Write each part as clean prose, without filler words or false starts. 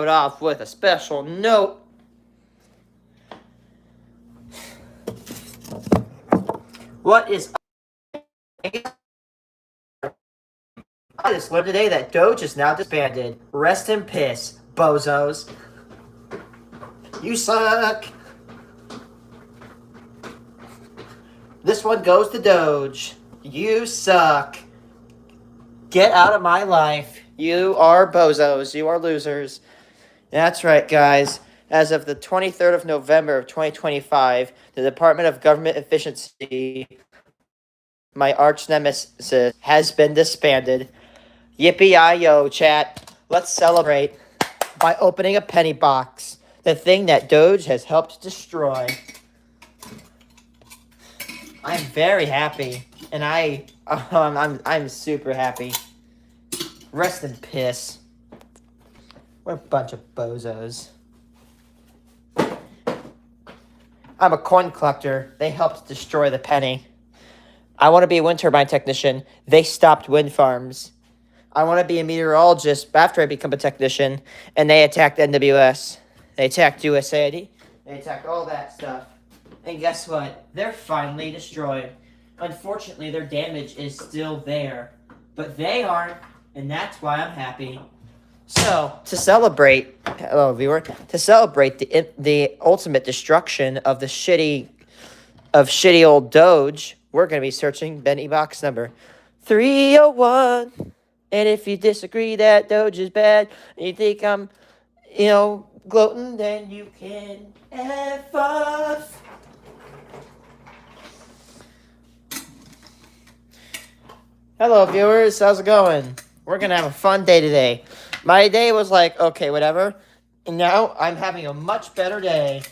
off with a special note. What is I just learned today that Doge is now disbanded. Rest in piss, bozos. You suck. This one goes to Doge. You suck. Get out of my life. You are bozos. You are losers. That's right, guys. As of the 23rd of November of 2025, the Department of Government Efficiency, my arch nemesis, has been disbanded. Yippee-yi-yo, chat. Let's celebrate by opening a penny box. The thing that Doge has helped destroy. I'm very happy. And I'm super happy. Rest in piss. We're a bunch of bozos. I'm a coin collector. They helped destroy the penny. I want to be a wind turbine technician. They stopped wind farms. I want to be a meteorologist after I become a technician, and they attacked NWS. They attacked USAID. They attacked all that stuff. And guess what? They're finally destroyed. Unfortunately, their damage is still there. But they aren't, and that's why I'm happy. So, to celebrate, hello viewer, to celebrate the ultimate destruction of the shitty old Doge, we're going to be searching Benny box number 301. And if you disagree that Doge is bad, and you think I'm, gloating, then you can F off. Hello, viewers. How's it going? We're going to have a fun day today. My day was like, okay, whatever. And now I'm having a much better day.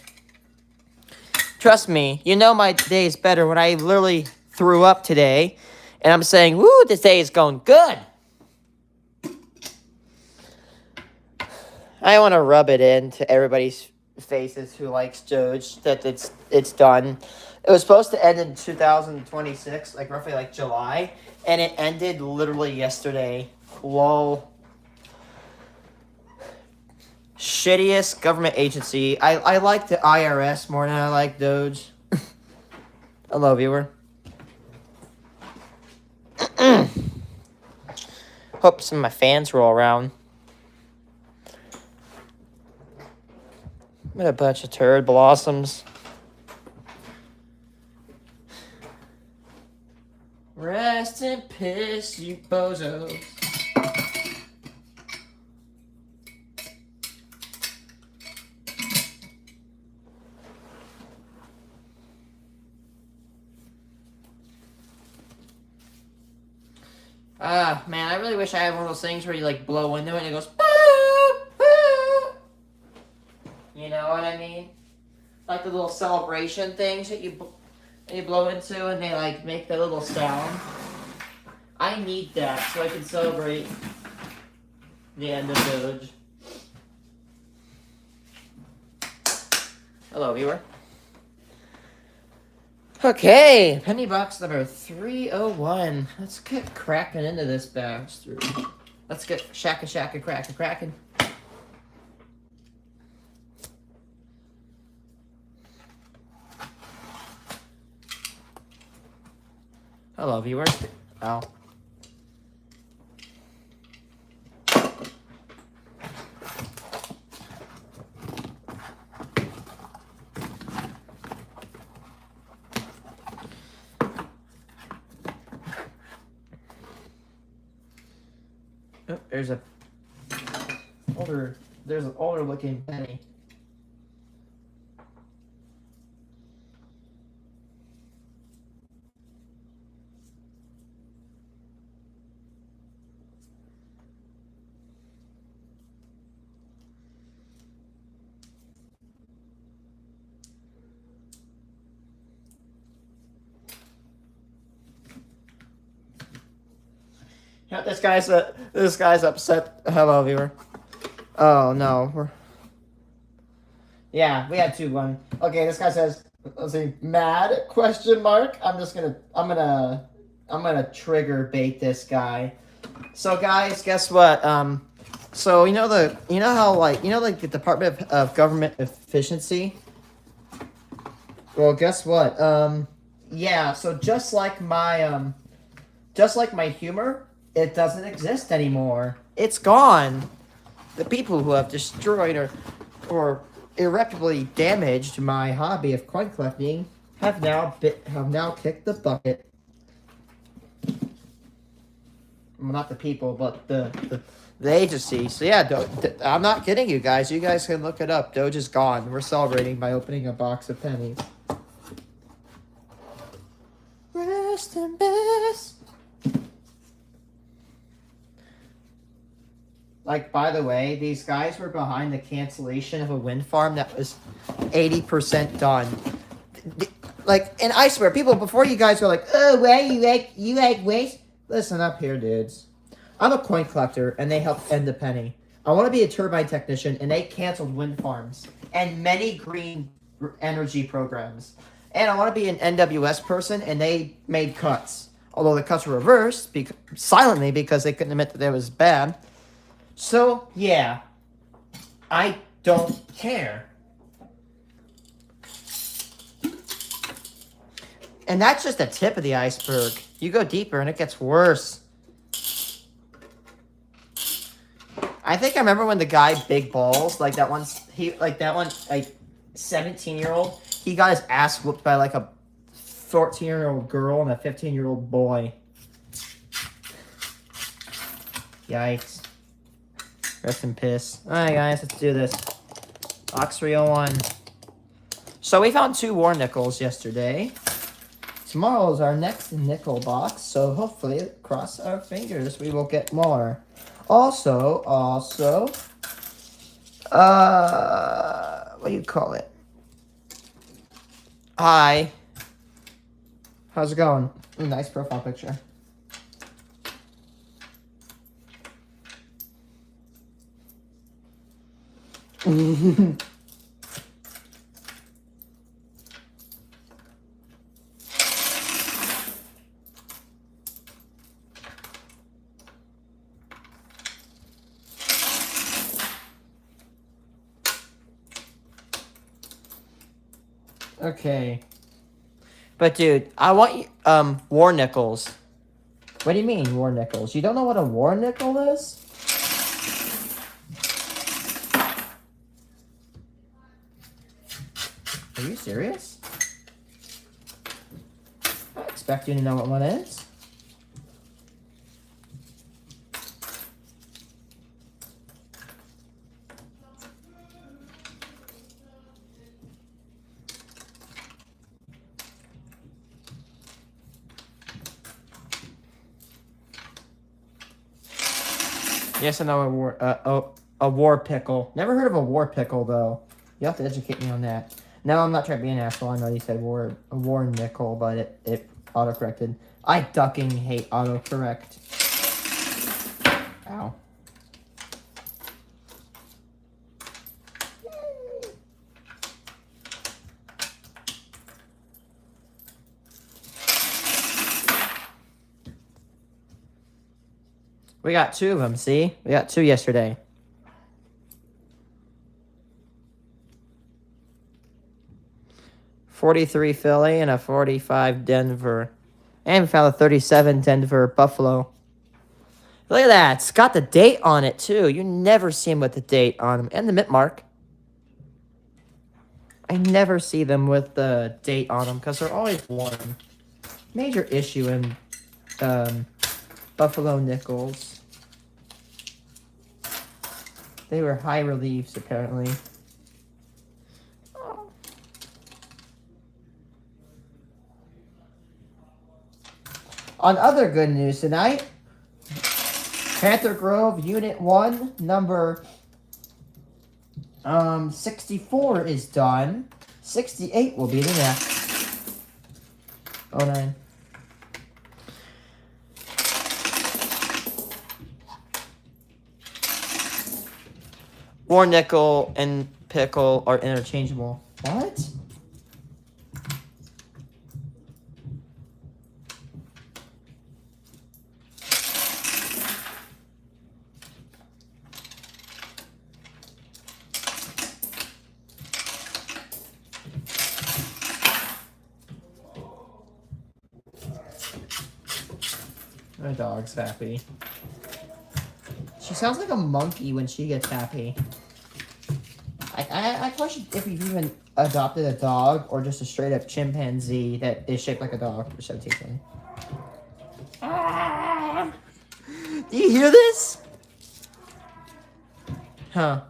Trust me, my day is better when I literally threw up today. And I'm saying, woo, this day is going good. I want to rub it into everybody's faces who likes Doge that it's done. It was supposed to end in 2026, roughly July, and it ended literally yesterday. Lol. Shittiest government agency. I like the IRS more than I like Doge. Hello, viewer. Hope some of my fans roll around. What a bunch of turd blossoms. Rest in piss, you bozos. Man, I really wish I had one of those things where you blow into it and it goes. You know what I mean? Like the little celebration things that you blow into and they make that little sound. I need that so I can celebrate the end of Doge. Hello, viewer. Okay, penny box number 301. Let's get cracking into this bastard. Let's get shaka cracking. Hello, viewer. Oh. Oh, there's an older looking penny. Yeah, this guy's upset. Hello, viewer. Oh no, yeah, we had 2-1. Okay, this guy says, let's see, mad question mark. I'm gonna trigger bait this guy. So guys, guess what? So you know how like the Department of Government Efficiency. Well, guess what? Yeah. So just like my humor, it doesn't exist anymore. It's gone. The people who have destroyed or irreparably damaged my hobby of coin collecting have now kicked the bucket. Well, not the people, but the agency. So yeah, I'm not kidding you guys. You guys can look it up. Doge is gone. We're celebrating by opening a box of pennies. Rest in peace. Like, by the way, these guys were behind the cancellation of a wind farm that was 80% done. Like, and I swear, people, before you guys are like, oh, why you like waste? Listen up here, dudes. I'm a coin collector, and they helped end the penny. I want to be a turbine technician, and they canceled wind farms and many green energy programs. And I want to be an NWS person, and they made cuts. Although the cuts were reversed silently because they couldn't admit that it was bad. So, yeah, I don't care. And that's just the tip of the iceberg. You go deeper and it gets worse. I think I remember when the guy Big Balls, like 17-year-old, he got his ass whooped by like a 14-year-old girl and a 15-year-old boy. Yikes. Rest in piss. Alright guys, let's do this. Box 301. So we found 2 war nickels yesterday. Tomorrow is our next nickel box, so hopefully, cross our fingers, we will get more. Also, what do you call it? Hi. How's it going? Nice profile picture. Okay. But dude, I want you, war nickels. What do you mean, war nickels? You don't know what a war nickel is? Are you serious? I expect you to know what one is. Yes, I know a war pickle. Never heard of a war pickle though. You have to educate me on that. No, I'm not trying to be an asshole. I know you said a war nickel, but it autocorrected. I ducking hate autocorrect. Ow. We got 2 of them, see? We got 2 yesterday. $43 Philly and a $45 Denver. And we found a $37 Denver Buffalo. Look at that. It's got the date on it, too. You never see them with the date on them. And the mint mark. I never see them with the date on them because they're always worn. Major issue in Buffalo nickels. They were high reliefs, apparently. Oh. On other good news tonight, Panther Grove Unit 1, number 64 is done. 68 will be the next. 09. War nickel and pickle are interchangeable. What? My dog's happy. She sounds like a monkey when she gets happy. I question if we've even adopted a dog or just a straight up chimpanzee that is shaped like a dog for 17. Do you hear this? Huh.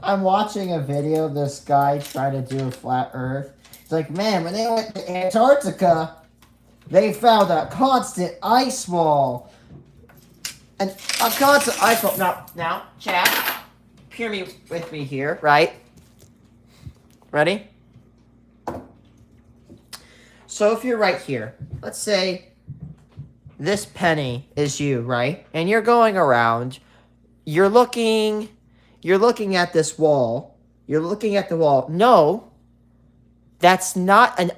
I'm watching a video of this guy trying to do a flat earth. It's like, man, when they went to Antarctica, they found a constant ice wall. And a constant ice wall. Now, chat, hear me with me here, right? Ready? So if you're right here, let's say this penny is you, right? And you're going around, you're looking at this wall. You're looking at the wall. No, that's not an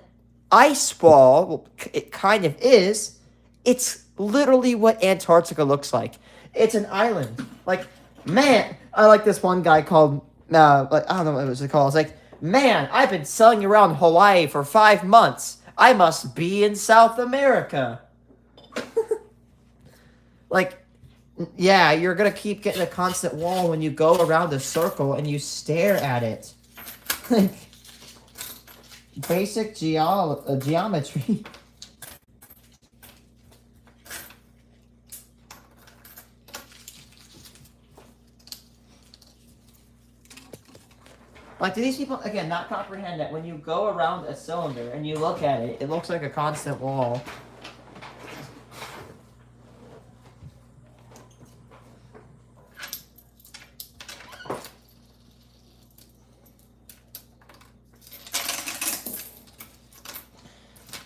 ice wall. Well, it kind of is. It's literally what Antarctica looks like. It's an island. Like, man, I like this one guy called, like, I don't know what it was called. It's like, man, I've been sailing around Hawaii for 5 months. I must be in South America. Like, yeah, you're going to keep getting a constant wall when you go around a circle and you stare at it. Like, basic geometry. Like, do these people, again, not comprehend that when you go around a cylinder and you look at it, it looks like a constant wall.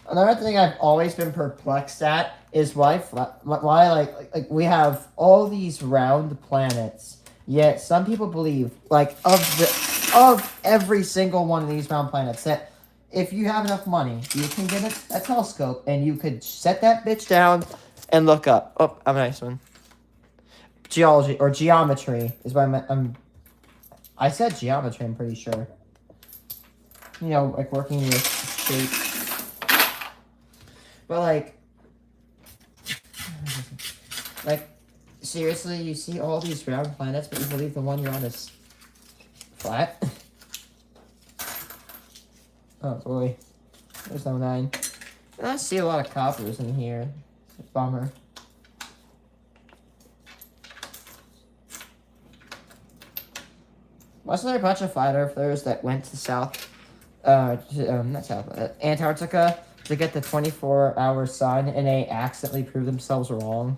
Another thing I've always been perplexed at is why like we have all these round planets, yet some people believe, like, of every single one of these round planets, that if you have enough money, you can get a telescope and you could set that bitch down and look up. Oh, I'm a nice one. Geology or geometry is what I said geometry, I'm pretty sure. You know, like working with shapes. But, like, seriously, you see all these round planets, but you believe the one you're on is flat? Oh, boy. There's no 9. And I see a lot of coppers in here. It's a bummer. Wasn't there a bunch of flat earthers that went to Antarctica to get the 24-hour sun, and they accidentally proved themselves wrong?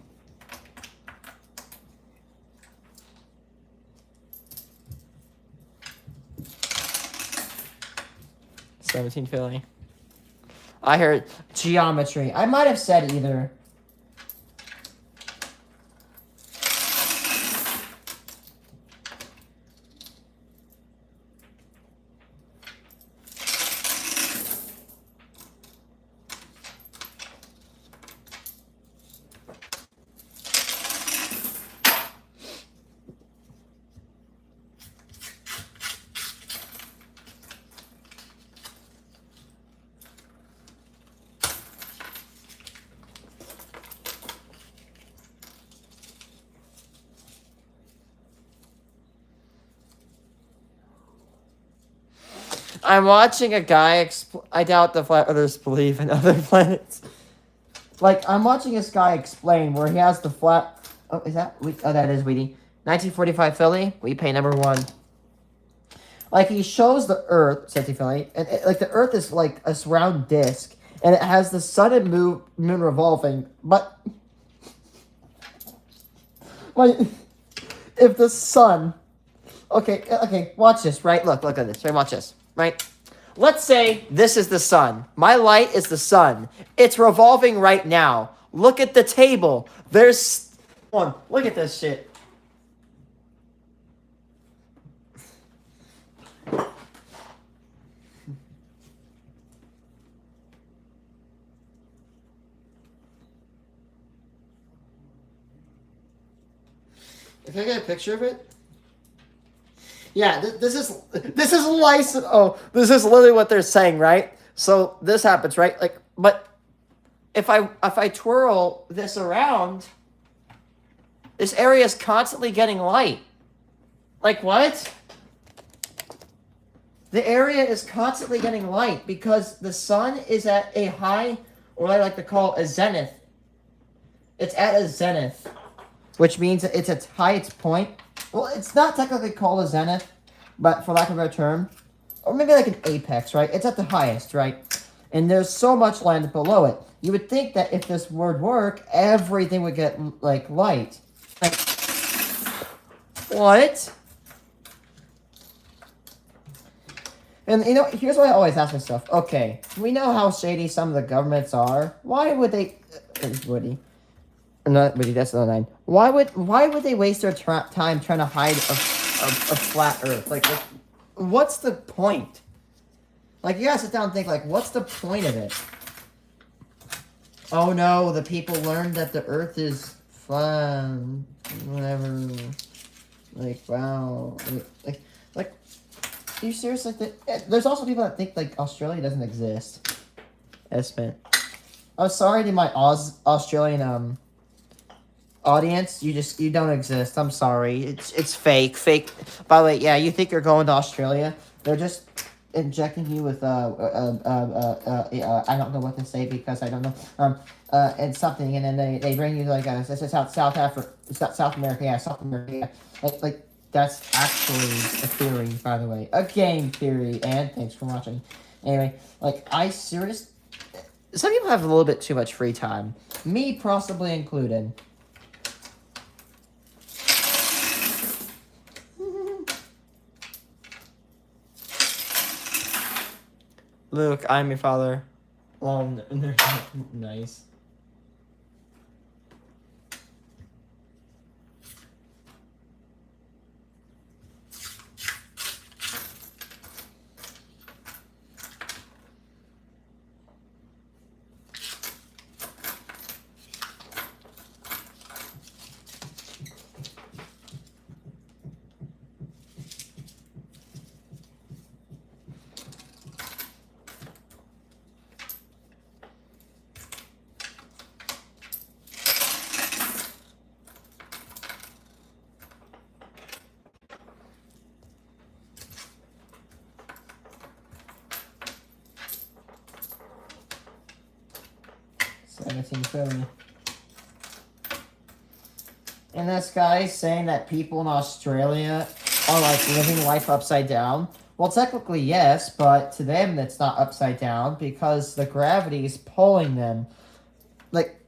$17 Philly. I heard geometry. I might have said either. I'm watching a guy I doubt the flat earthers believe in other planets. Like, I'm watching this guy explain where he has the flat... Oh, is that... Oh, that is Weedy. 1945 Philly, we pay number 1. Like, he shows the Earth, says Philly, and like, the Earth is like a round disc, and it has the sun and moon revolving, but... Like, if the sun... Okay, watch this, right? Look at this, right? Watch this, right? let's say this is the sun. My light is the sun. It's revolving right now. Look at the table. There's one. Look at this shit. Can I get a picture of it? Yeah, this is license. Oh, this is literally what they're saying, right? So this happens, right? Like, but if I twirl this around, this area is constantly getting light. Like what? The area is constantly getting light because the sun is at a high, or what I like to call a zenith. It's at a zenith, which means that it's at highest point. Well, it's not technically called a zenith, but for lack of a better term, or maybe like an apex, right? It's at the highest, right? And there's so much land below it. You would think that if this would work, everything would get, like, light. Like, what? And, you know, here's what I always ask myself. Okay, we know how shady some of the governments are. Why would they... Woody. Not Woody, that's another line. Why would they waste their time trying to hide a flat Earth? Like, what's the point? Like, you gotta sit down and think, like, what's the point of it? Oh no, the people learned that the Earth is flat. Whatever. Like, wow. Like, are you serious? Like, there's also people that think, like, Australia doesn't exist. Espen. I'm sorry to my Australian, audience, you don't exist. I'm sorry. It's fake. By the way, yeah, you think you're going to Australia? They're just injecting you with I don't know what to say because I don't know and something, and then they bring you like South America, yeah, South America, yeah. Like that's actually a theory, by the way, a game theory. And thanks for watching. Anyway, like some people have a little bit too much free time, me possibly included. Luke, I'm your father. Well, nice. And this guy's saying that people in Australia are like living life upside down. Well, technically yes, but to them it's not upside down because the gravity is pulling them. Like,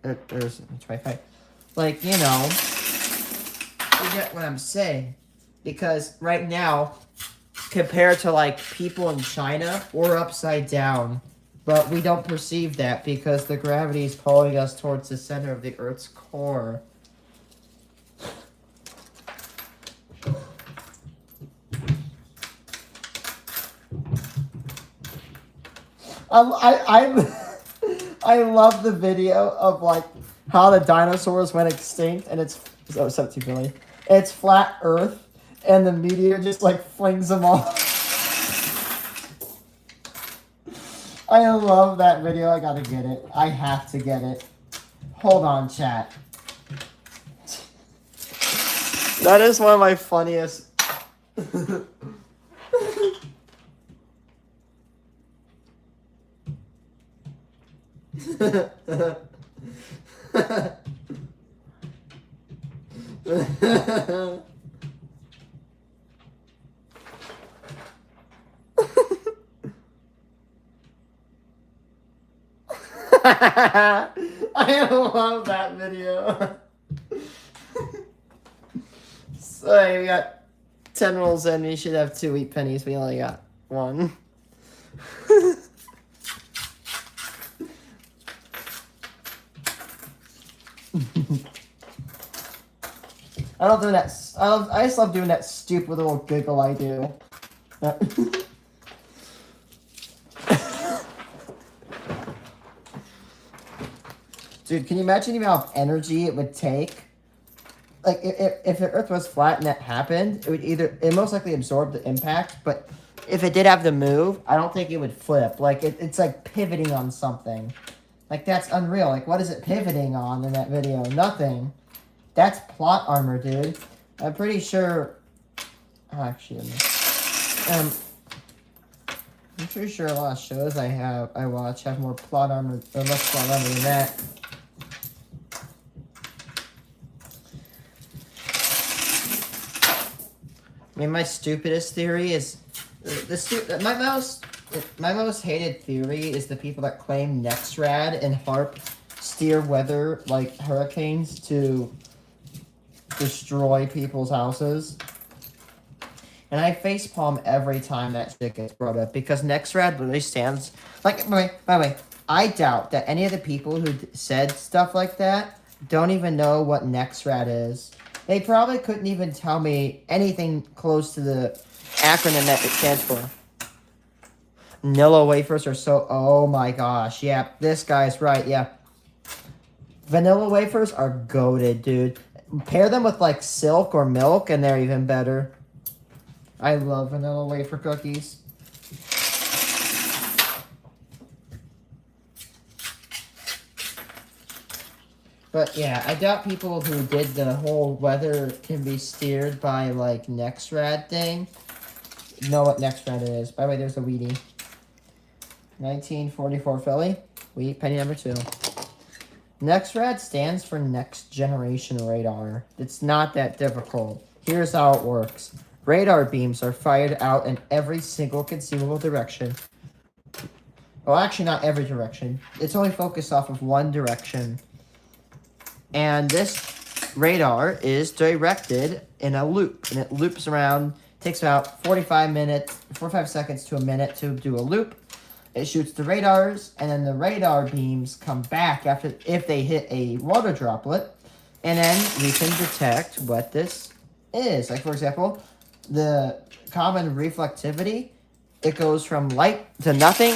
like, you know, you get what I'm saying. Because right now, compared to like people in China, we're upside down. But we don't perceive that because the gravity is pulling us towards the center of the Earth's core. I love the video of like how the dinosaurs went extinct, and it's 17 billion. It's flat Earth, and the meteor just like flings them off. I love that video. I gotta get it. I have to get it. Hold on, chat. That is one of my funniest. I love that video. So we got 10 rolls in. We should have 2 wheat pennies. We only got 1. I love doing that. I just love doing that stupid little giggle I do. Dude, can you imagine the amount of energy it would take? Like, if the Earth was flat and that happened, it most likely absorb the impact, but if it did have to move, I don't think it would flip. Like, it's like pivoting on something. Like, that's unreal. Like, what is it pivoting on in that video? Nothing. That's plot armor, dude. I'm pretty sure... Oh, actually, I'm pretty sure a lot of shows I watch have more plot armor, or less plot armor than that. I mean, my stupidest theory is my most hated theory is the people that claim Nexrad and HARP steer weather like hurricanes to destroy people's houses. And I facepalm every time that shit gets brought up because Nexrad literally stands like. By the way, I doubt that any of the people who said stuff like that don't even know what Nexrad is. They probably couldn't even tell me anything close to the acronym that it stands for. Vanilla wafers are so... Oh my gosh. Yeah, this guy's right. Yeah. Vanilla wafers are goated, dude. Pair them with, like, silk or milk, and they're even better. I love vanilla wafer cookies. But yeah, I doubt people who did the whole weather can be steered by like Nexrad thing know what Nexrad is. By the way, there's a Wheatie. 1944 Philly. Wheat, penny number 2. Nexrad stands for Next Generation Radar. It's not that difficult. Here's how it works. Radar beams are fired out in every single conceivable direction. Well, actually not every direction. It's only focused off of one direction. And this radar is directed in a loop, and it loops around. Takes about 45 seconds to a minute to do a loop. It shoots the radars, and then the radar beams come back if they hit a water droplet, and then we can detect what this is. Like, for example, the common reflectivity, it goes from light to nothing,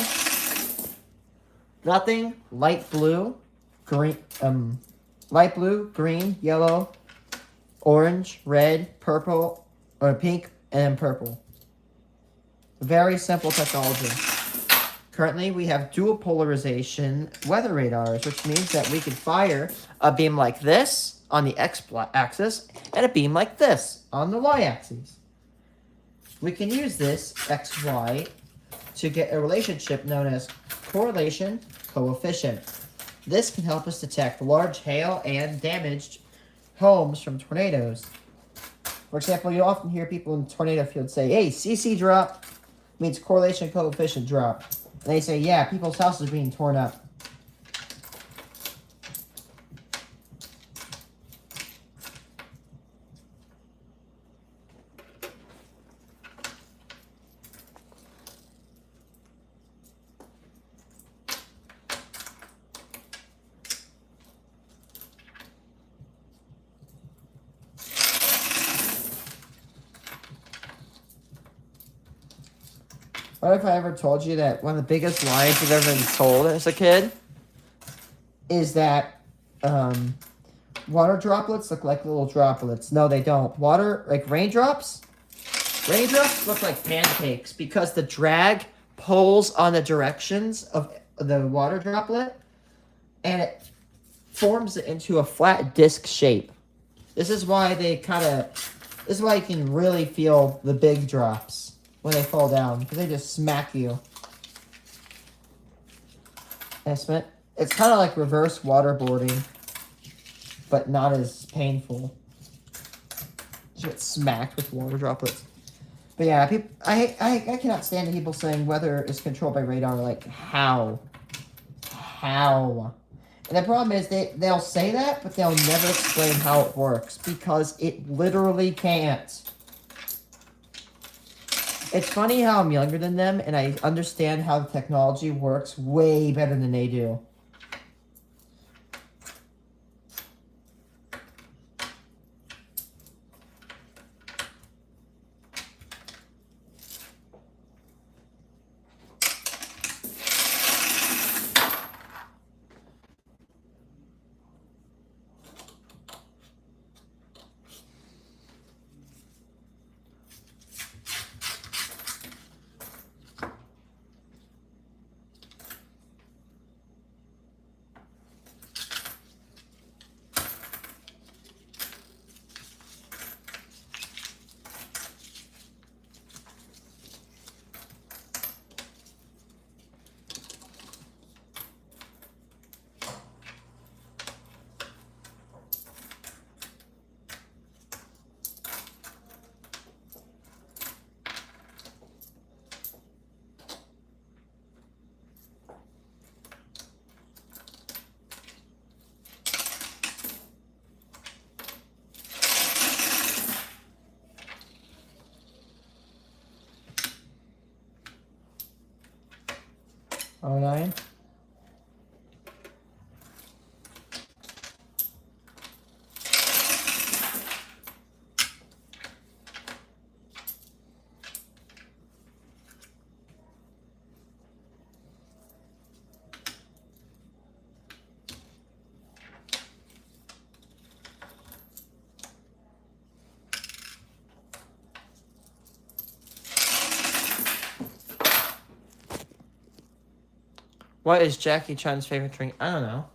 light blue, green, light blue, green, yellow, orange, red, purple, or pink, and then purple. Very simple technology. Currently, we have dual polarization weather radars, which means that we can fire a beam like this on the x-axis and a beam like this on the y-axis. We can use this XY to get a relationship known as correlation coefficient. This can help us detect large hail and damaged homes from tornadoes. For example, you often hear people in tornado fields say, hey, CC drop means correlation coefficient drop. And they say, yeah, people's houses are being torn up. What if I ever told you that one of the biggest lies I've ever been told as a kid is that water droplets look like little droplets? No, they don't. Raindrops look like pancakes because the drag pulls on the directions of the water droplet and it forms it into a flat disc shape. This is why you can really feel the big drops when they fall down, because they just smack you. It's kind of like reverse waterboarding, but not as painful. You get smacked with water droplets. But yeah, I cannot stand people saying weather is controlled by radar. Like, how? How? And the problem is they'll say that, but they'll never explain how it works, because it literally can't. It's funny how I'm younger than them, and I understand how the technology works way better than they do. 09. What is Jackie Chan's favorite drink? I don't know.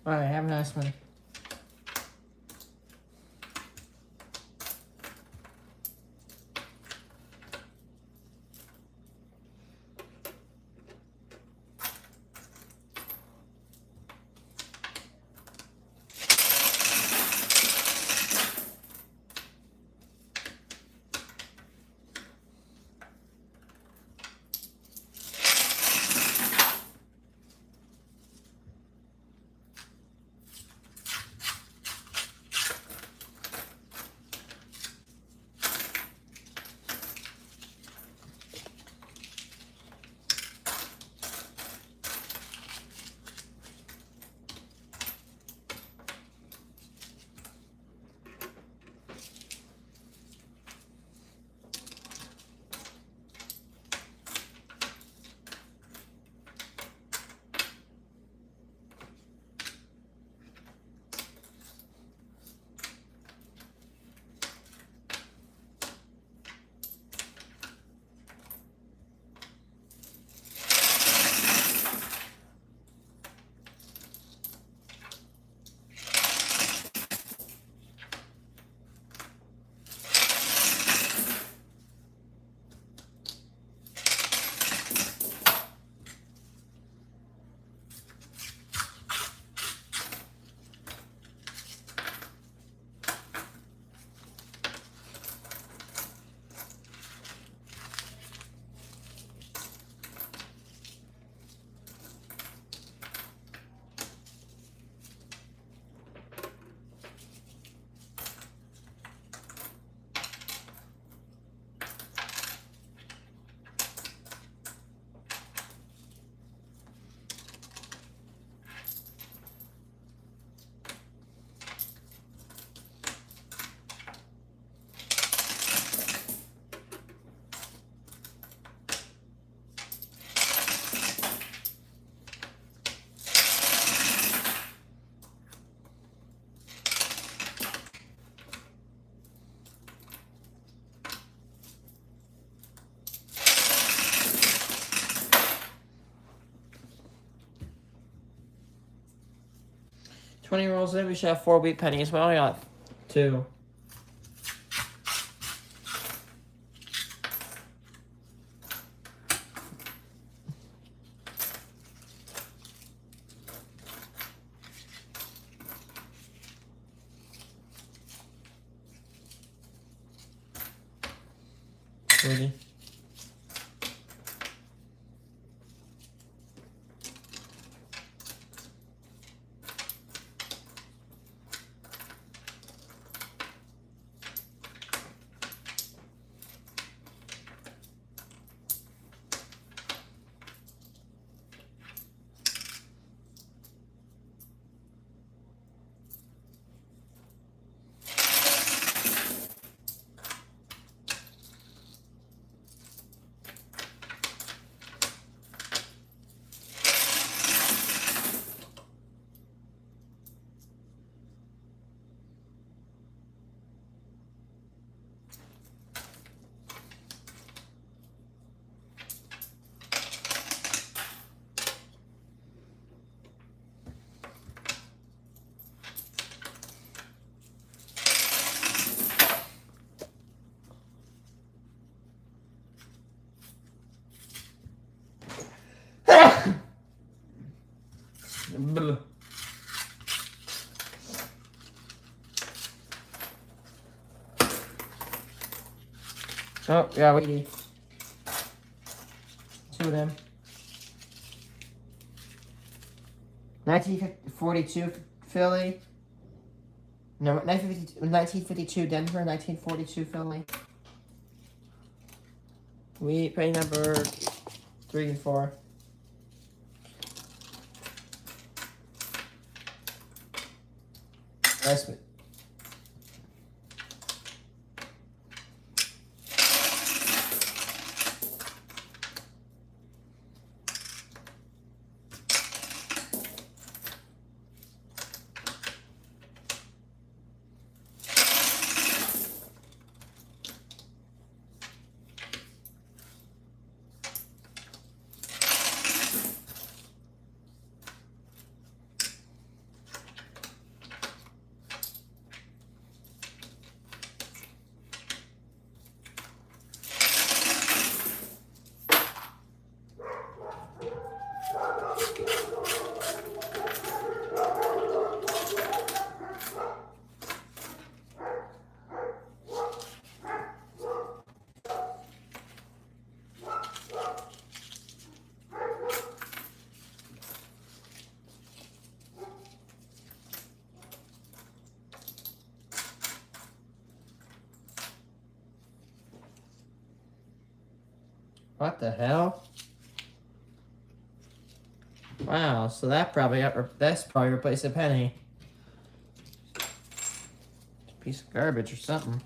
Alright, have a nice one. $20 rolls in, we should have 4 wheat pennies. Well, I got 2. Ready? Oh, yeah, we need 2 of them. 1942 Philly. No, 1952 Denver, 1942 Philly. We pay number 3 and 4. That's it. What the hell? Wow, so that's probably replaced a penny. Piece of garbage or something.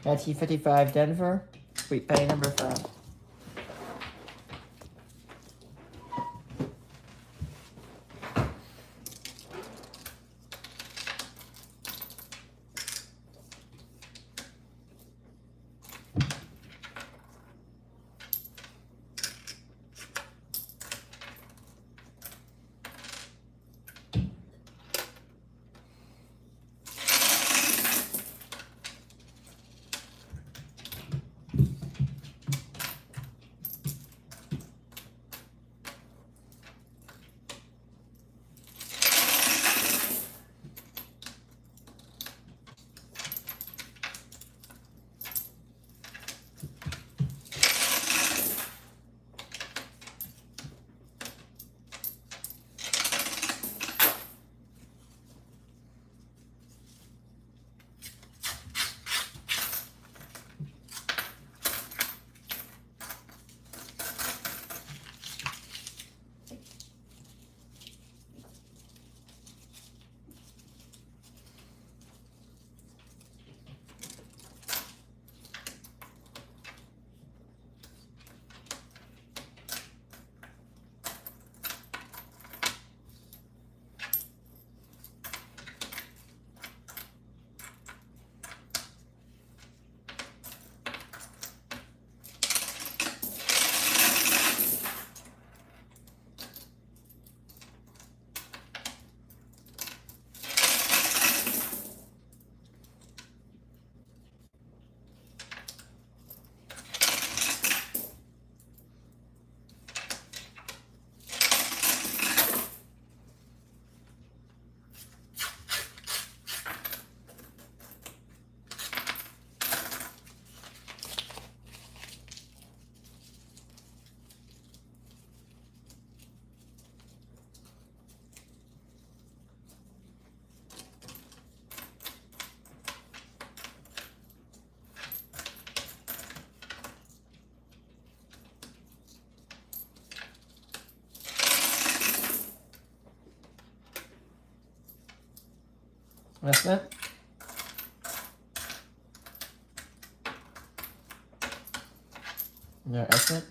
$19.55 Denver. Sweet penny number 5. Estimate. No estimate.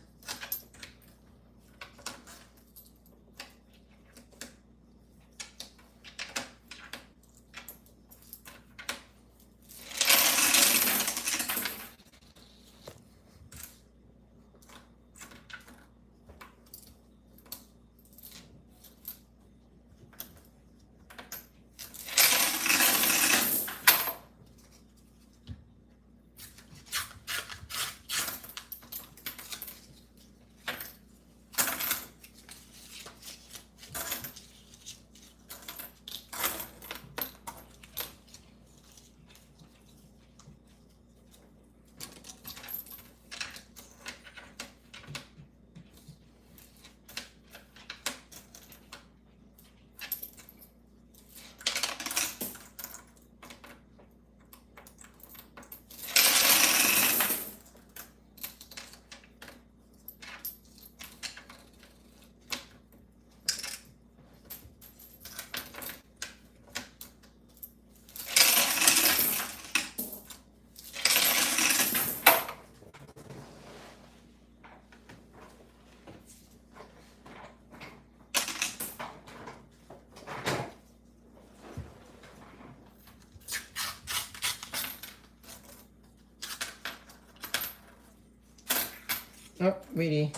Oh, Weedy.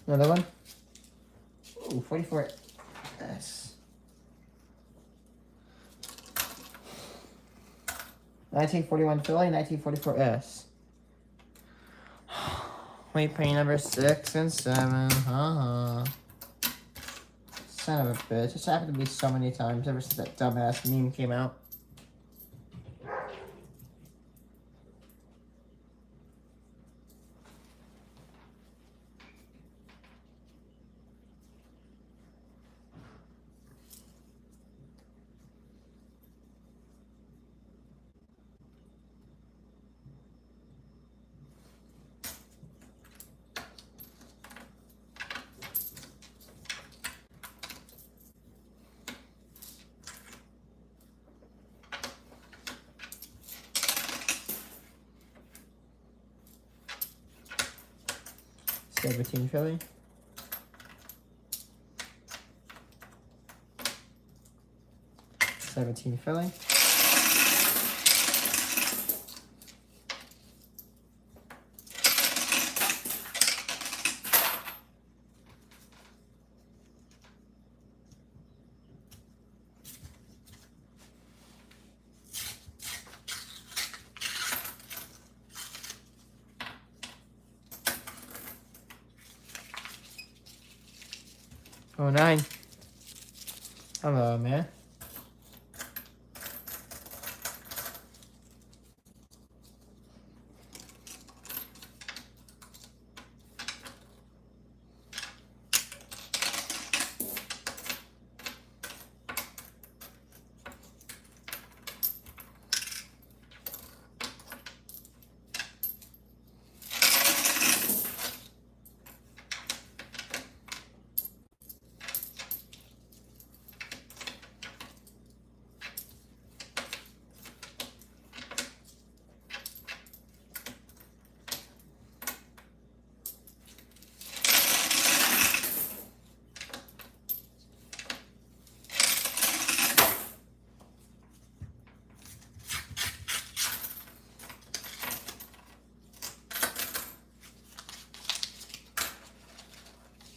Another one. Ooh, 44S. 1941 Philly, 1944S. Wait, pay number 6 and 7. Son of a bitch. It's happened to me so many times ever since that dumbass meme came out. Seventeen Philly. Seventeen Philly. Oh, 9. Hello, man.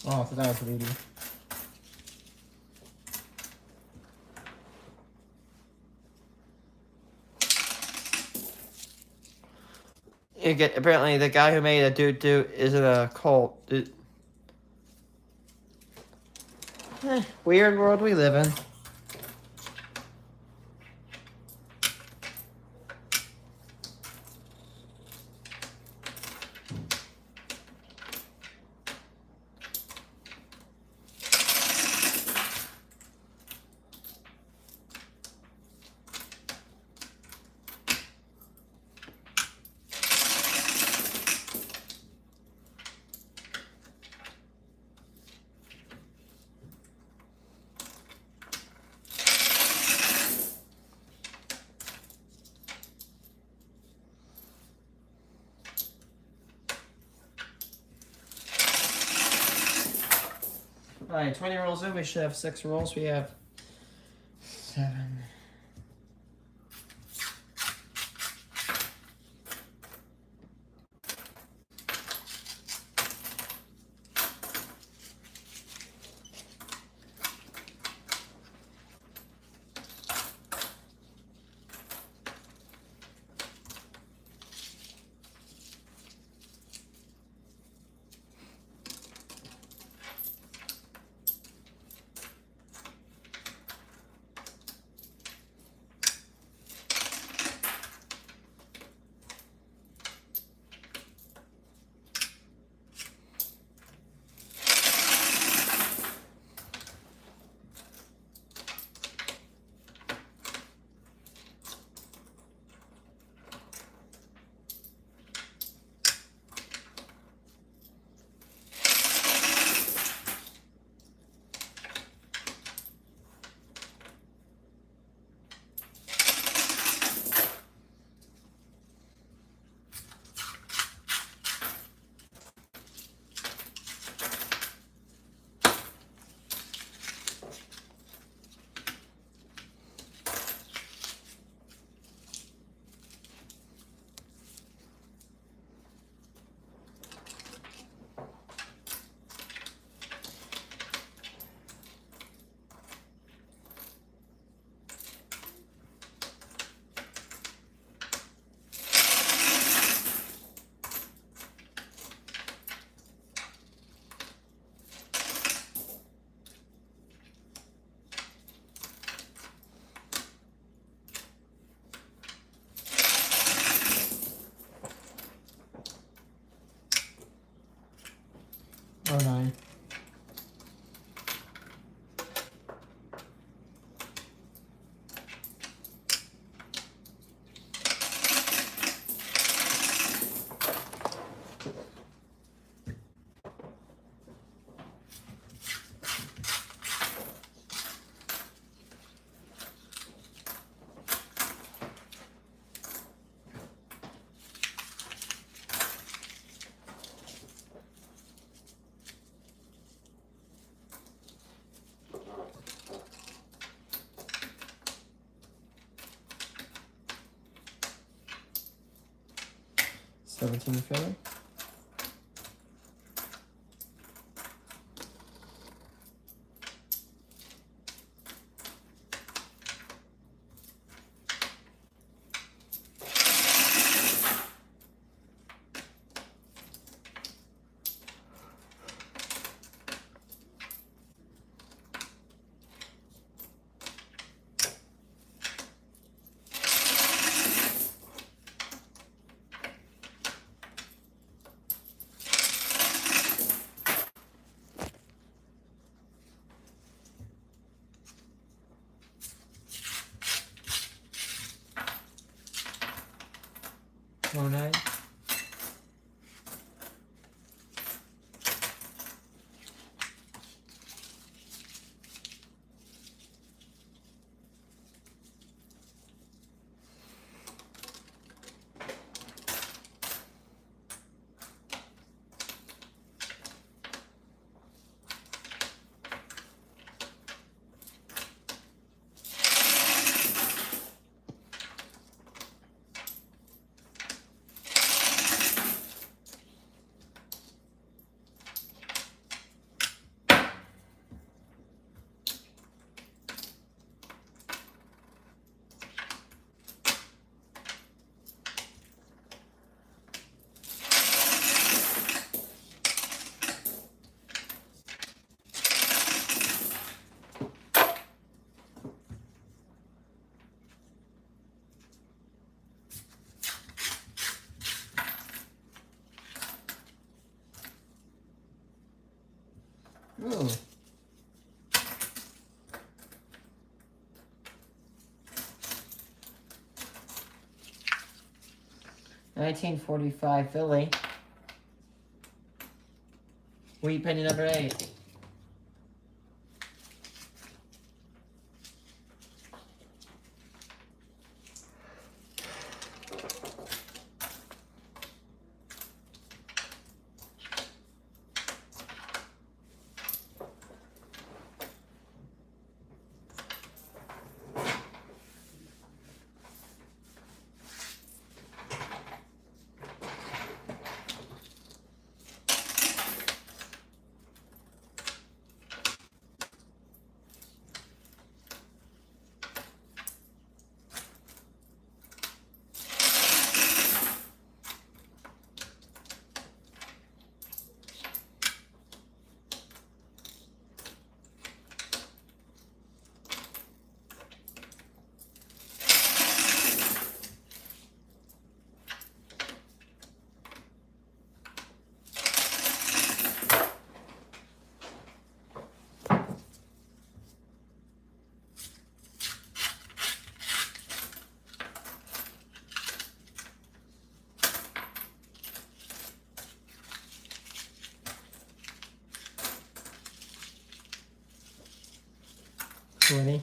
Oh, so that was Weedy. You get apparently the guy who made a doo is in a cult. Weird world we live in. Alright, 20 rolls in. We should have 6 rolls. We have 7. Oh, 9. $17 Philly. Oh, 9. Ooh. $19.45 Philly. Wheat penny number 8. 20.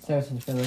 Saracen Philly.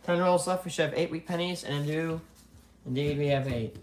10 rolls left. We should have 8 weak pennies, and indeed we have 8.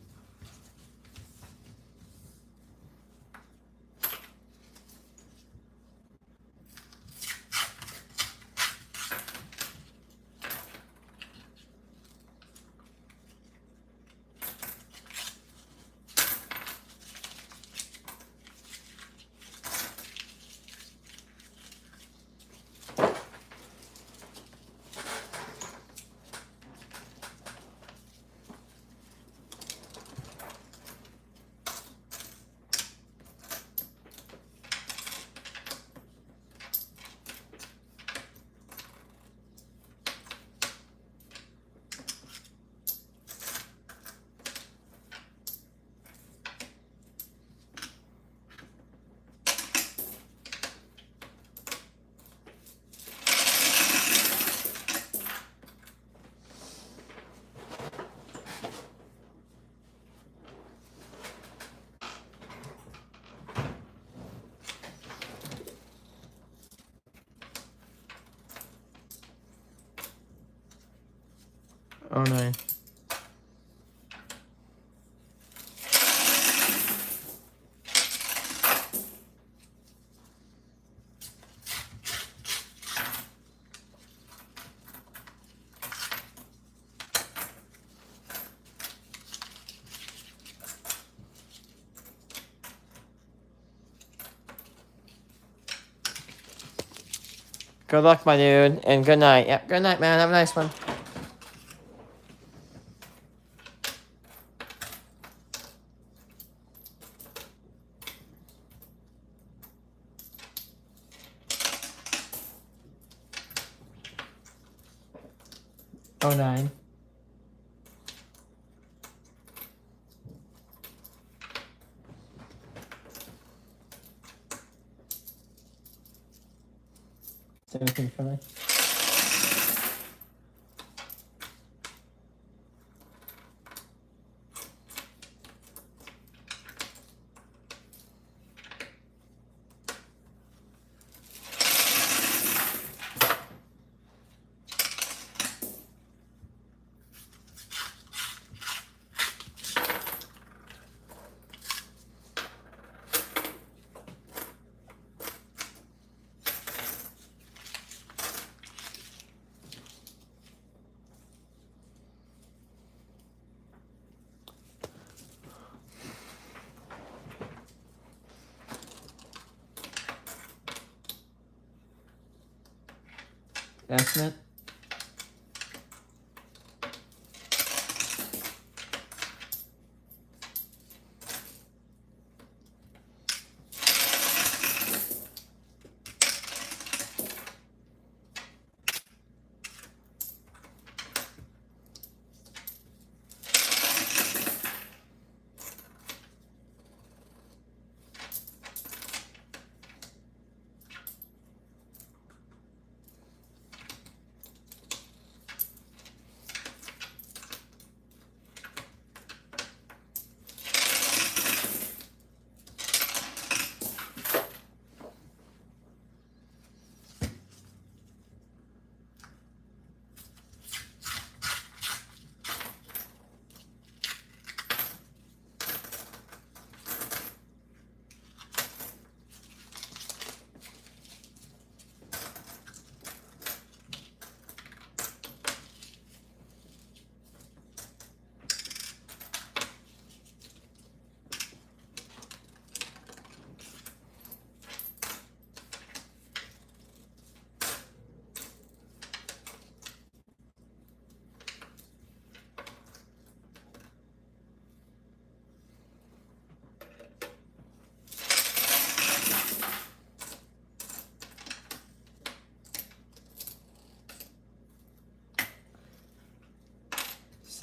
Oh, 9. Good luck, my dude, and good night. Yep, good night, man. Have a nice one. Oh, 9. Anything funny? Estimate?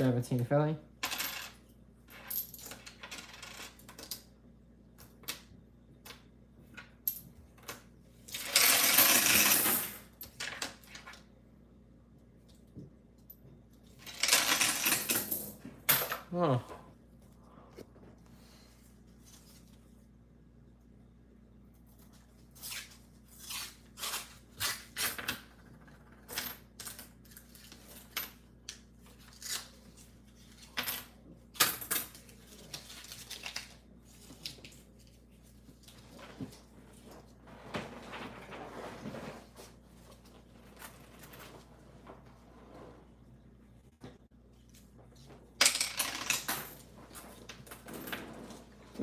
$17 Philly. Oh.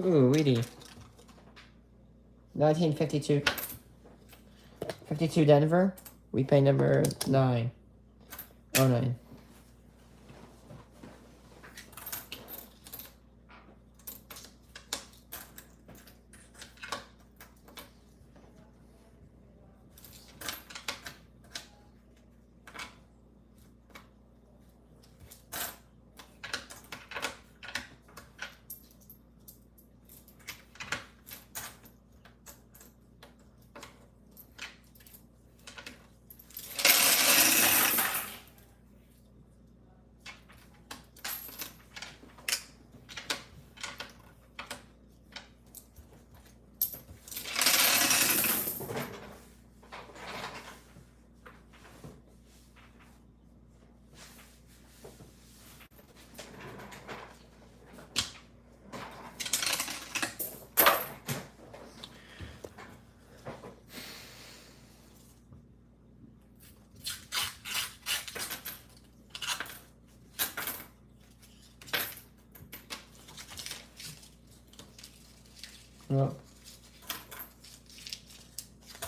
Ooh, weedy. 1952. 52 Denver. We pay number 9. Oh, 9. Well,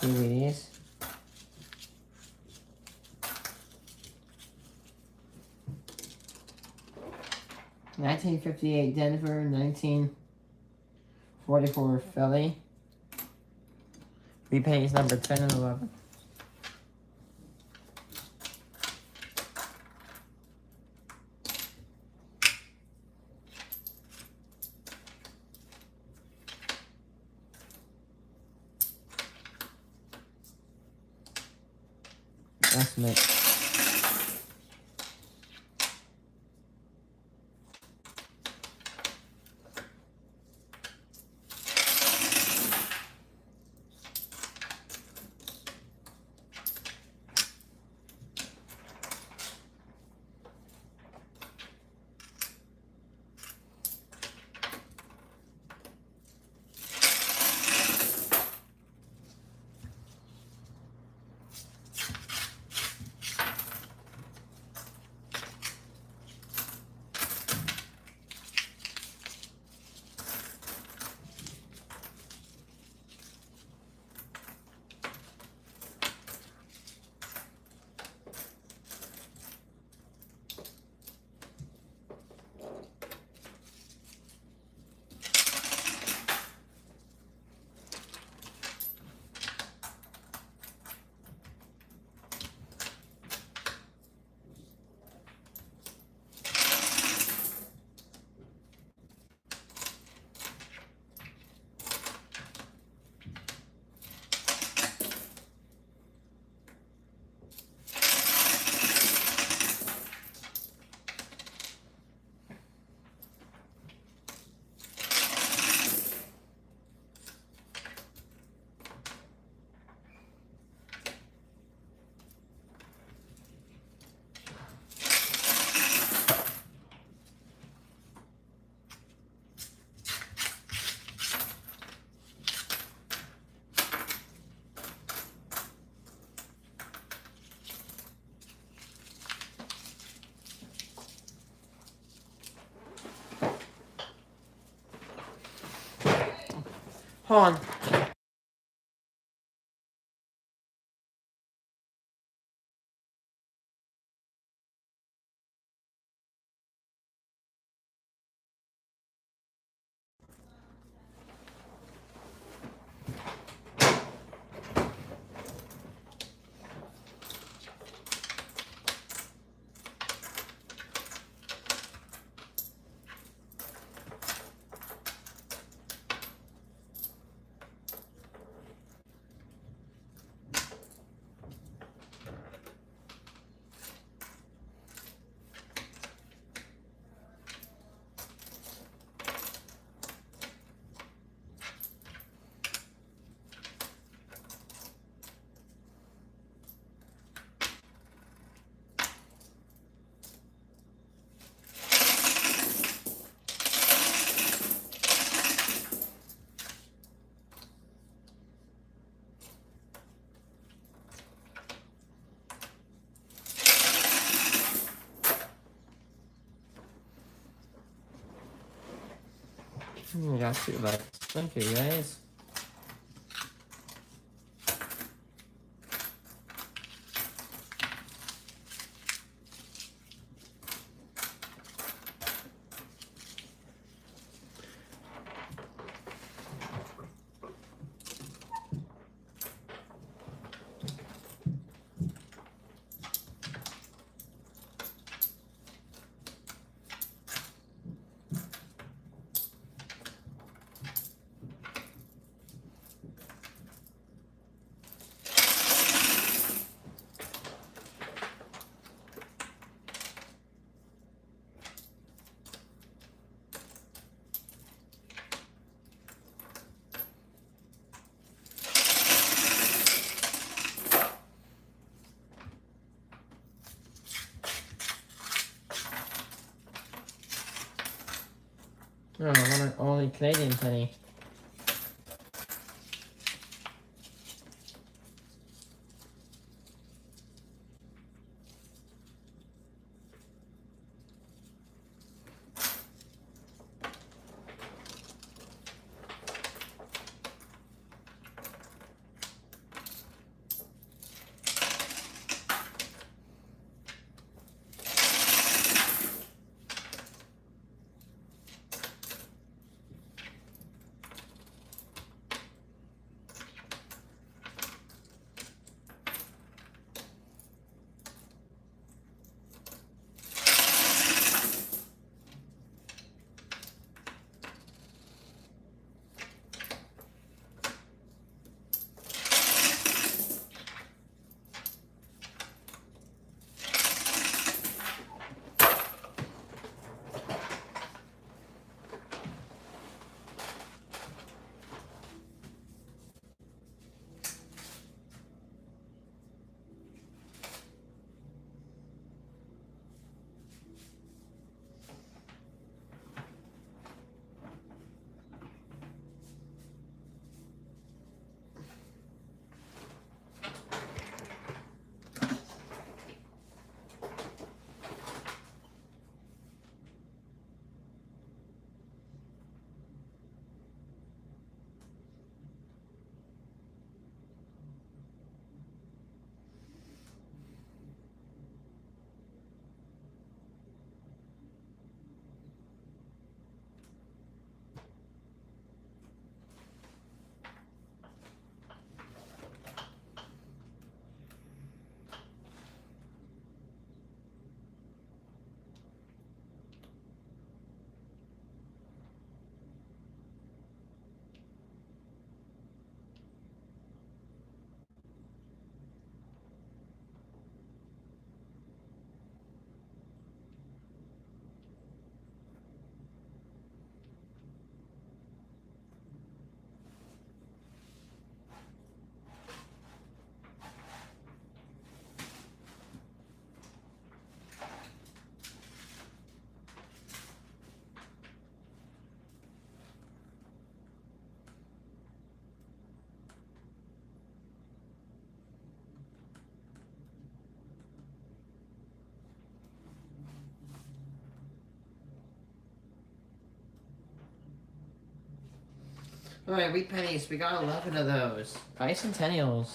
2 weedies. $19.58 Denver, $19.44 Philly. Repays number 10 and 11. Estimate. Hold on. Got $2. Thank you, guys. Oh, I want an only Canadian penny. Alright, wheat pennies. We got 11 of those. Bicentennials.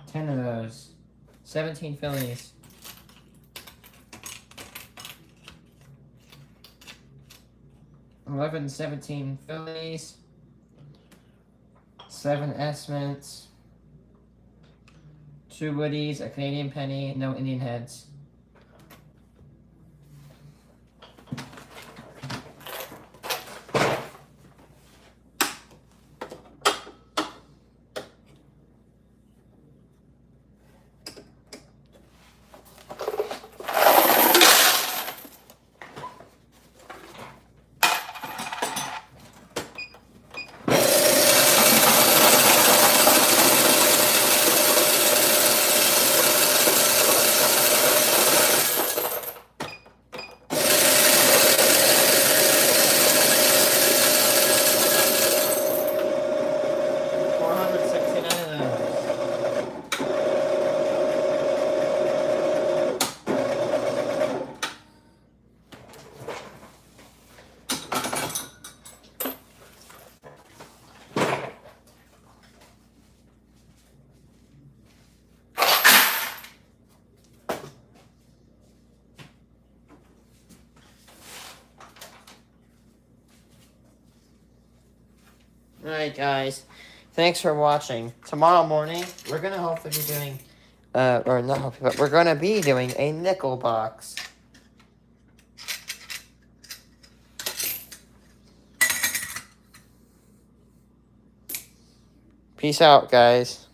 10 of those. 17 Phillies. 11, 17 Phillies. 7 S-Mints. 2 Woodies, a Canadian penny, no Indian heads. Alright, guys. Thanks for watching. Tomorrow morning, we're gonna hopefully be doing, or not hopefully, but we're gonna be doing a nickel box. Peace out, guys.